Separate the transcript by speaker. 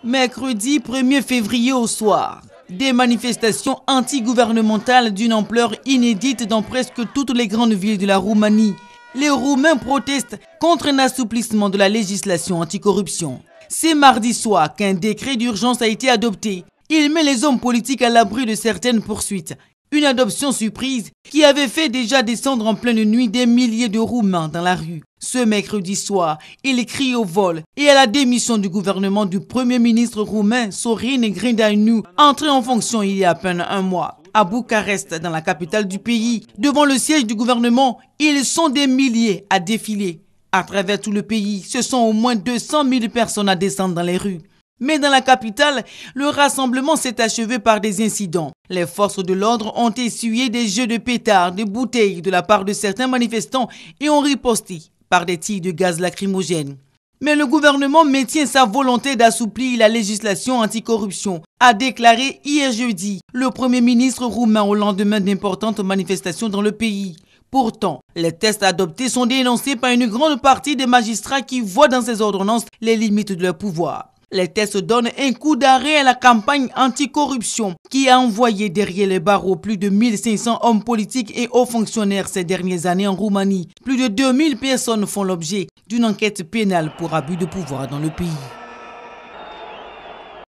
Speaker 1: Mercredi 1er février au soir, des manifestations anti-gouvernementales d'une ampleur inédite dans presque toutes les grandes villes de la Roumanie. Les Roumains protestent contre un assouplissement de la législation anticorruption. C'est mardi soir qu'un décret d'urgence a été adopté. Il met les hommes politiques à l'abri de certaines poursuites. Une adoption surprise qui avait fait déjà descendre en pleine nuit des milliers de Roumains dans la rue. Ce mercredi soir, il crie au vol et à la démission du gouvernement du Premier ministre roumain Sorin Grindeanu, entré en fonction il y a à peine un mois. À Bucarest, dans la capitale du pays, devant le siège du gouvernement, ils sont des milliers à défiler. À travers tout le pays, ce sont au moins 200 000 personnes à descendre dans les rues. Mais dans la capitale, le rassemblement s'est achevé par des incidents. Les forces de l'ordre ont essuyé des jeux de pétards, de bouteilles de la part de certains manifestants et ont riposté par des tirs de gaz lacrymogène. Mais le gouvernement maintient sa volonté d'assouplir la législation anticorruption, a déclaré hier jeudi le Premier ministre roumain au lendemain d'importantes manifestations dans le pays. Pourtant, les tests adoptés sont dénoncés par une grande partie des magistrats qui voient dans ces ordonnances les limites de leur pouvoir. Les tests donnent un coup d'arrêt à la campagne anticorruption qui a envoyé derrière les barreaux plus de 1500 hommes politiques et hauts fonctionnaires ces dernières années en Roumanie. Plus de 2000 personnes font l'objet d'une enquête pénale pour abus de pouvoir dans le pays.